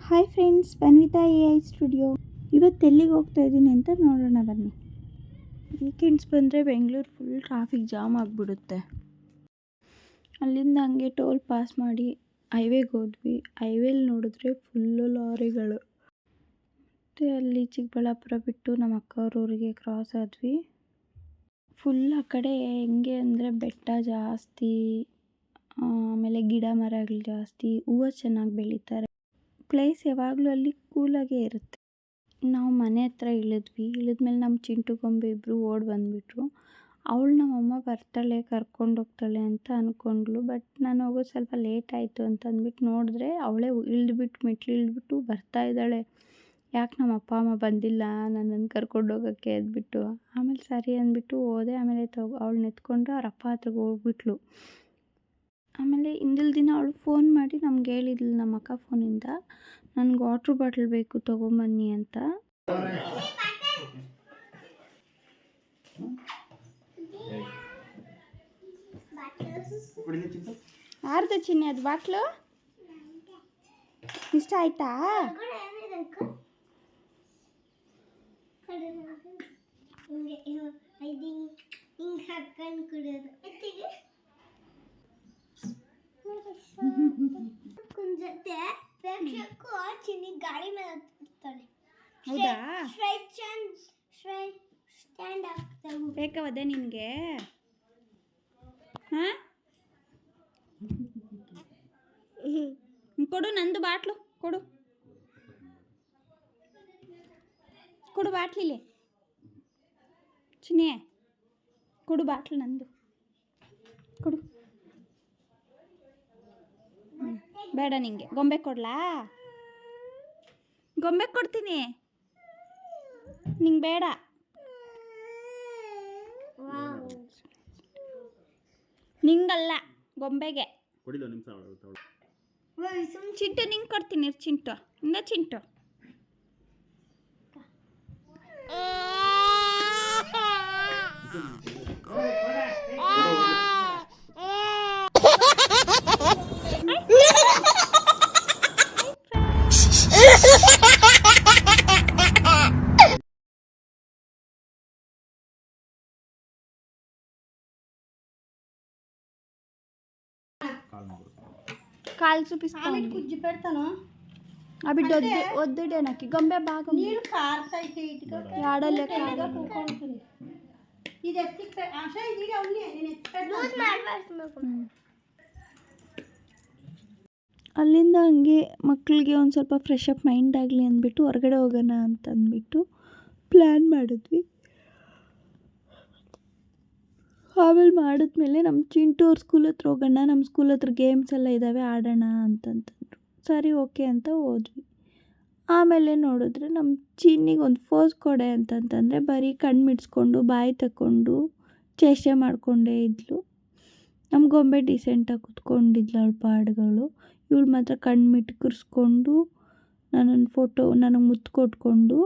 Hi friends, Banvita AI studio. ಇವತ್ತು ಎಲ್ಲಿಗೆ ಹೋಗ್ತಾ ಇದ್ದೀನಿ ಅಂತ ನೋಡೋಣ ಬನ್ನಿ. ವೀಕೆಂಡ್ಸ್ ಬಂದರೆ ಬೆಂಗಳೂರು ಫುಲ್ ಟ್ರಾಫಿಕ್ ಜಾಮ್ ಆಗಿಬಿಡುತ್ತೆ. ಅಲ್ಲಿಂದ ಹಂಗೆ ಟೋಲ್ ಪಾಸ್ ಮಾಡಿ ಹೈವೇಗೆ ಹೋದ್ವಿ. ಹೈವೇಲಿ ನೋಡಿದ್ರೆ ಫುಲ್ಲು ಲಾರಿಗಳು. ಮತ್ತು ಅಲ್ಲಿ ಚಿಕ್ಕಬಳ್ಳಾಪುರ ಬಿಟ್ಟು ನಮ್ಮ ಅಕ್ಕವ್ರ ಊರಿಗೆ ಕ್ರಾಸ್ ಆದ್ವಿ. ಫುಲ್ ಆ ಕಡೆ ಹೆಂಗೆ ಅಂದರೆ ಬೆಟ್ಟ ಜಾಸ್ತಿ, ಆಮೇಲೆ ಗಿಡ ಮರಗಳು ಜಾಸ್ತಿ, ಹೂವು ಚೆನ್ನಾಗಿ ಬೆಳೀತಾರೆ. ಪ್ಲೇಸ್ ಯಾವಾಗಲೂ ಅಲ್ಲಿ ಕೂಲಾಗೇ ಇರುತ್ತೆ. ನಾವು ಮನೆ ಹತ್ರ ಇಳಿದ್ಮೇಲೆ ನಮ್ಮ ಚಿಂಟು ಗೊಂಬೆ ಇಬ್ಬರು ಓಡಿ ಬಂದುಬಿಟ್ರು. ಅವಳು ನಮ್ಮಮ್ಮ ಬರ್ತಾಳೆ ಕರ್ಕೊಂಡು ಹೋಗ್ತಾಳೆ ಅಂತ ಅಂದ್ಕೊಂಡ್ಳು. ಬಟ್ ನಾನು ಹೋಗೋದು ಸ್ವಲ್ಪ ಲೇಟ್ ಆಯಿತು ಅಂತ ಅಂದ್ಬಿಟ್ಟು ನೋಡಿದ್ರೆ ಅವಳೇ ಮೆಟ್ಲು ಇಳಿದ್ಬಿಟ್ಟು ಬರ್ತಾ ಇದ್ದಾಳೆ. ಯಾಕೆ ನಮ್ಮ ಅಪ್ಪ ಅಮ್ಮ ಬಂದಿಲ್ಲ ನನ್ನನ್ನು ಕರ್ಕೊಂಡು ಹೋಗೋಕ್ಕೆ ಅಂದ್ಬಿಟ್ಟು. ಆಮೇಲೆ ಸರಿ ಅಂದ್ಬಿಟ್ಟು ಹೋದೆ. ಆಮೇಲೆ ಅವಳನ್ನ ಎತ್ಕೊಂಡು ಅವ್ರ ಅಪ್ಪ ಹತ್ರಕ್ಕೆ ಹೋಗ್ಬಿಟ್ಲು. ಆಮೇಲೆ ಹಿಂದಿನ ದಿನ ಅವಳು ಫೋನ್ ಮಾಡಿ ನಮ್ಗೆ ಹೇಳಿದ್ಲು, ನಮ್ಮ ಅಕ್ಕ ಫೋನಿಂದ, ನನಗೆ ವಾಟ್ರ್ ಬಾಟ್ಲ್ ಬೇಕು ತೊಗೊಂಬನ್ನಿ ಅಂತ. ಯಾರ್ದು ಚಿನ್ನಿ ಅದು ಬಾಟ್ಲು? ಇಷ್ಟ ಆಯ್ತಾ? ಹೌದಾ, ಬೇಕವದೆ ನಿನಗೆ? ಹಾಂ, ಕೊಡು ನಂದು ಬಾಟ್ಲು, ಕೊಡು ಕೊಡು ಬಾಟ್ಲಿಲಿ. ಚಿನ್ನಿ ಕೊಡು ಬಾಟ್ಲು ನಂದು, ಕೊಡು. ಬೇಡ ನಿಂಗೆ ಗೊಂಬೆ ಕೊಡ್ಲಾ? ಗೊಂಬೆ ಕೊಡ್ತೀನಿ, ನಿಂಗೆ ಬೇಡ. ನಿಂಗಲ್ಲ, ಗೊಂಬೆಗೆ. ಚಿಂಟು ನಿಂಗೆ ಕೊಡ್ತೀನಿ, ಚಿಂಟು ಹಿಂಗ ಚಿಂಟು. కాలు చూపిస్తాను కుజ్జి పెడతాను. అవి వద్దుడే నాకు గొంబె బాగా నీళ్ళు కారుతాయి ఆడలేక ఇది ఎత్తి ఆశ ఇది ಅಲ್ಲಿಂದ ಹಂಗೆ ಮಕ್ಕಳಿಗೆ ಒಂದು ಸ್ವಲ್ಪ ಫ್ರೆಶ್ ಅಪ್ ಮೈಂಡ್ ಆಗಲಿ ಅಂದ್ಬಿಟ್ಟು ಹೊರಗಡೆ ಹೋಗೋಣ ಅಂತಂದ್ಬಿಟ್ಟು ಪ್ಲ್ಯಾನ್ ಮಾಡಿದ್ವಿ. ಆಮೇಲೆ ಮಾಡಿದ್ಮೇಲೆ ನಮ್ಮ ಚಿಂಟು ಅವ್ರ ಸ್ಕೂಲ್ ಹತ್ರ ಹೋಗೋಣ, ನಮ್ಮ ಸ್ಕೂಲ್ ಹತ್ರ ಗೇಮ್ಸ್ ಎಲ್ಲ ಇದ್ದಾವೆ ಆಡೋಣ ಅಂತಂತಂದರು. ಸರಿ ಓಕೆ ಅಂತ ಹೋದ್ವಿ. ಆಮೇಲೆ ನೋಡಿದ್ರೆ ನಮ್ಮ ಚಿನ್ನಿಗೆ ಒಂದು ಫೋಸ್ ಕೊಡೆ ಅಂತಂತಂದರೆ ಬರೀ ಕಣ್ಣು ಮಿಡ್ಸ್ಕೊಂಡು ಬಾಯಿ ತಗೊಂಡು ಚೇಷ್ಟೆ ಮಾಡಿಕೊಂಡೇ ಇದ್ಲು. ನಮ್ಮ ಗೊಂಬೆ ಡಿಸೆಂಟಾಗಿ ಕುತ್ಕೊಂಡಿದ್ಲು ಅವಳ ಪಾಡುಗಳು. ಇವಳು ಮಾತ್ರ ಕಣ್ಣು ಮಿಟ್ಕರಿಸ್ಕೊಂಡು ನನಗೆ ಮುತ್ತು ಕೊಟ್ಕೊಂಡು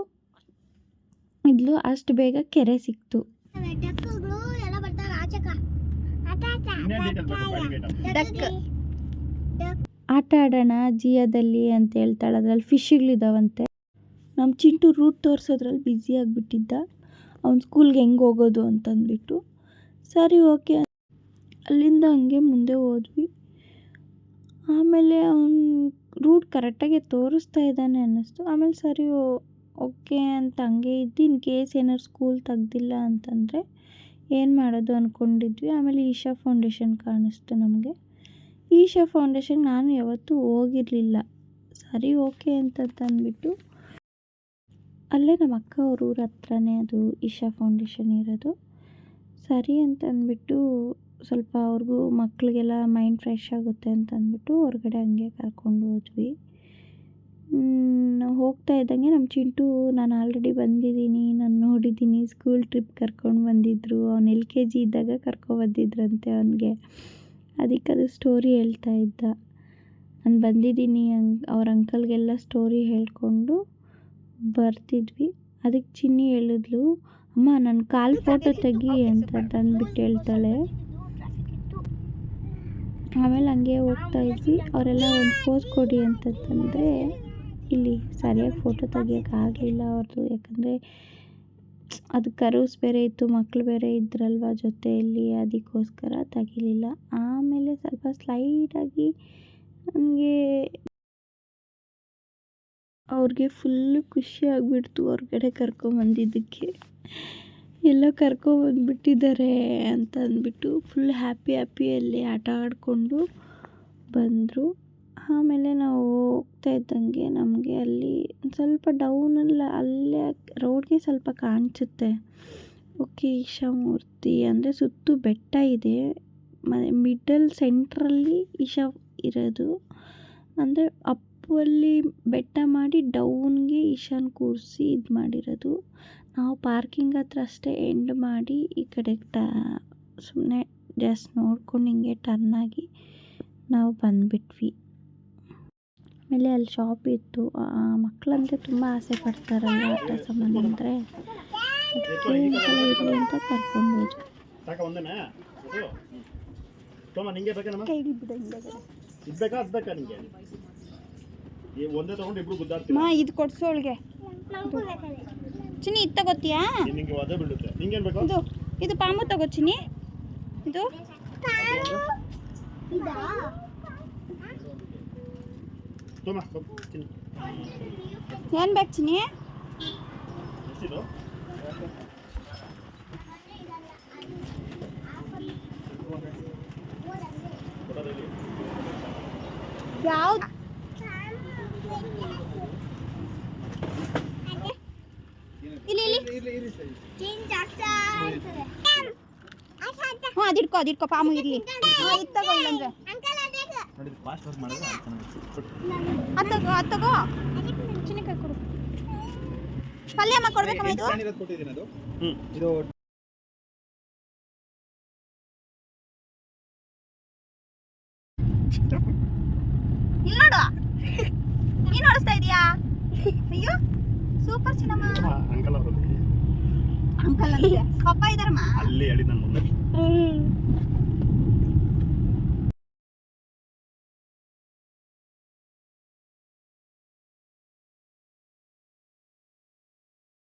ಇದ್ಲು. ಅಷ್ಟು ಬೇಗ ಕೆರೆ ಸಿಕ್ತು. ಆಟ ಆಡೋಣ ಜಿಯಾದಲ್ಲಿ ಅಂತ ಹೇಳ್ತಾಳೆ. ಅದ್ರಲ್ಲಿ ಫಿಶ್ಗಳಿದ್ದಾವಂತೆ. ನಮ್ಮ ಚಿಂಟು ರೂಟ್ ತೋರಿಸೋದ್ರಲ್ಲಿ ಬ್ಯುಸಿ ಆಗಿಬಿಟ್ಟಿದ್ದ, ಅವ್ನ ಸ್ಕೂಲ್ಗೆ ಹೆಂಗೆ ಹೋಗೋದು ಅಂತಂದ್ಬಿಟ್ಟು. ಸರಿ ಓಕೆ ಅಲ್ಲಿಂದ ಹಂಗೆ ಮುಂದೆ ಹೋದ್ವಿ. ಆಮೇಲೆ ಅವ್ನು ರೂಟ್ ಕರೆಕ್ಟಾಗಿ ತೋರಿಸ್ತಾ ಇದ್ದಾನೆ ಅನ್ನಿಸ್ತು. ಆಮೇಲೆ ಸರಿ ಓಕೆ ಅಂತ ಹಂಗೆ ಇದ್ದು, ಇನ್ ಕೇಸ್ ಏನಾದ್ರು ಸ್ಕೂಲ್ ತೆಗ್ದಿಲ್ಲ ಅಂತಂದರೆ ಏನು ಮಾಡೋದು ಅಂದ್ಕೊಂಡಿದ್ವಿ. ಆಮೇಲೆ ಈಶಾ ಫೌಂಡೇಶನ್ ಕಾಣಿಸ್ತು ನಮಗೆ. ಈಶಾ ಫೌಂಡೇಶನ್ ನಾನು ಯಾವತ್ತೂ ಹೋಗಿರಲಿಲ್ಲ. ಸರಿ ಓಕೆ ಅಂತಂದ್ಬಿಟ್ಟು ಅಲ್ಲೇ ನಮ್ಮ ಅಕ್ಕ ಅವ್ರ ಊರ ಹತ್ರನೇ ಅದು ಈಶಾ ಫೌಂಡೇಶನ್ ಇರೋದು. ಸರಿ ಅಂತಂದ್ಬಿಟ್ಟು ಸ್ವಲ್ಪ ಅವ್ರಿಗೂ ಮಕ್ಕಳಿಗೆಲ್ಲ ಮೈಂಡ್ ಫ್ರೆಶ್ ಆಗುತ್ತೆ ಅಂತಂದ್ಬಿಟ್ಟು ಹೊರಗಡೆ ಹಂಗೆ ಕರ್ಕೊಂಡು ಹೋದ್ವಿ. ನಾವು ಹೋಗ್ತಾ ಇದ್ದಂಗೆ ನಮ್ಮ ಚಿಂಟು, ನಾನು ಆಲ್ರೆಡಿ ಬಂದಿದ್ದೀನಿ, ನಾನು ನೋಡಿದ್ದೀನಿ, ಸ್ಕೂಲ್ ಟ್ರಿಪ್ ಕರ್ಕೊಂಡು ಬಂದಿದ್ದರು, ಅವ್ನು LKG ಇದ್ದಾಗ ಕರ್ಕೊಬಂದಿದ್ರಂತೆ ಅವನಿಗೆ. ಅದಕ್ಕೆ ಸ್ಟೋರಿ ಹೇಳ್ತಾ ಇದ್ದ. ನಾನು ಬಂದಿದ್ದೀನಿ ಅವ್ರ ಅಂಕಲ್ಗೆಲ್ಲ ಸ್ಟೋರಿ ಹೇಳ್ಕೊಂಡು ಬರ್ತಿದ್ವಿ. ಅದಕ್ಕೆ ಚಿನ್ನಿ ಹೇಳಿದ್ಲು, ಅಮ್ಮ ನನ್ನ ಕಾಲು ಫೋಟೋ ತೆಗಿ ಅಂತ ಅಂದ್ಬಿಟ್ಟು ಹೇಳ್ತಾಳೆ. ಆಮೇಲೆ ಹಂಗೆ ಹೋಗ್ತಾ ಇದ್ವಿ. ಅವರೆಲ್ಲ ಒಂದು ಪೋಸ್ ಕೊಡಿ ಅಂತಂದರೆ ಇಲ್ಲಿ ಸರಿಯಾಗಿ ಫೋಟೋ ತೆಗಿಯೋಕ್ಕಾಗಲಿಲ್ಲ ಅವ್ರದ್ದು, ಯಾಕಂದರೆ ಅದು ಕರುಸ್ ಬೇರೆ ಇತ್ತು, ಮಕ್ಕಳು ಬೇರೆ ಇದ್ರಲ್ವ ಜೊತೆಯಲ್ಲಿ, ಅದಕ್ಕೋಸ್ಕರ ತೆಗಿಲಿಲ್ಲ. ಆಮೇಲೆ ಸ್ವಲ್ಪ ಸ್ಲೈಟಾಗಿ ನನಗೆ ಅವ್ರಿಗೆ ಫುಲ್ಲು ಖುಷಿ ಆಗಿಬಿಡ್ತು ಹೊರ್ಗಡೆ ಕರ್ಕೊಂಬಂದಿದ್ದಕ್ಕೆ. ಎಲ್ಲೋ ಕರ್ಕೊಬಂದ್ಬಿಟ್ಟಿದ್ದಾರೆ ಅಂತ ಅಂದ್ಬಿಟ್ಟು ಫುಲ್ ಹ್ಯಾಪಿಯಲ್ಲಿ ಆಟ ಆಡಿಕೊಂಡು ಬಂದರು. ಆಮೇಲೆ ನಾವು ಹೋಗ್ತಾ ಇದ್ದಂಗೆ ನಮಗೆ ಅಲ್ಲಿ ಸ್ವಲ್ಪ ಡೌನಲ್ಲಿ ಅಲ್ಲೇ ರೋಡ್ಗೆ ಸ್ವಲ್ಪ ಕಾಣಿಸುತ್ತೆ. ಓಕೆ, ಈಶಾಮೂರ್ತಿ ಅಂದರೆ ಸುತ್ತು ಬೆಟ್ಟ ಇದೆ, ಮಿಡಲ್ ಸೆಂಟ್ರಲ್ಲಿ ಈಶಾ ಇರೋದು. ಅಂದರೆ ಅಪ್ಪಲ್ಲಿ ಬೆಟ್ಟ ಮಾಡಿ ಡೌನ್ಗೆ ಈಶಾನ್ ಕೂರಿಸಿ ಇದು ಮಾಡಿರೋದು. ನಾವು ಪಾರ್ಕಿಂಗ್ ಹತ್ರ ಅಷ್ಟೇ ಎಂಡ್ ಮಾಡಿ ಈ ಕಡೆ ಸುಮ್ಮನೆ ಜಸ್ಟ್ ನೋಡ್ಕೊಂಡು ಹಿಂಗೆ ಟರ್ನ್ ಆಗಿ ನಾವು ಬಂದುಬಿಟ್ವಿ. ಆಮೇಲೆ ಅಲ್ಲಿ ಶಾಪ್ ಇತ್ತು. ಮಕ್ಕಳಂದರೆ ತುಂಬ ಆಸೆ ಪಡ್ತಾರಲ್ಲ ಆಟ ಸಾಮಾನು ಅಂದರೆ, ಅದಕ್ಕೆ ಒಂದ್ಸಲ ಇರಲಿ ಅಂತ ಕರ್ಕೊಂಡು ಹೋದ್ವಿ. ಕೈಗೆ ಮಾ ಇದು ಕೊಡ್ಸೋಳ್ಗೆ ಚಿನ್ನಿ, ಇದು ತಗೋತೀಯಾ? ಇದು ಪಾಮು ತಗೋ ಚಿನ್ನಿ. ಇದು ಏನು ಬೇಕು ಚಿನ್ನಿ? ಯಾವ್ದು? ಹ್ಞೂ ಅದಿಡ್ಕೊ ಪಾಮು ಇರಲಿ. ಇದು ತಗೋ, ಇಲ್ಲಂದ್ರೆ ಅದು ತಗೋ ಚಿನ್ನಿ ಕೈ ಕೊಡು. ಪಲ್ಯಮ್ಮ ಕೊಡ್ಬೇಕಮ್ಮ ಇದು? ಇಲ್ಲಿ ನೋಡು, ನೀನು ನೋಡಿಸ್ತಾ ಇದೀಯಾ? ಅಯ್ಯೋ ಸೂಪರ್ ಚಿನ್ನಮ್ಮ. ಅಂಕಲ್ ಅಂದ್ರೆ ಪಪ್ಪ ಇದಾರಮ್ಮ ಅಲ್ಲಿ ಹೇಳಿ. ನಾನು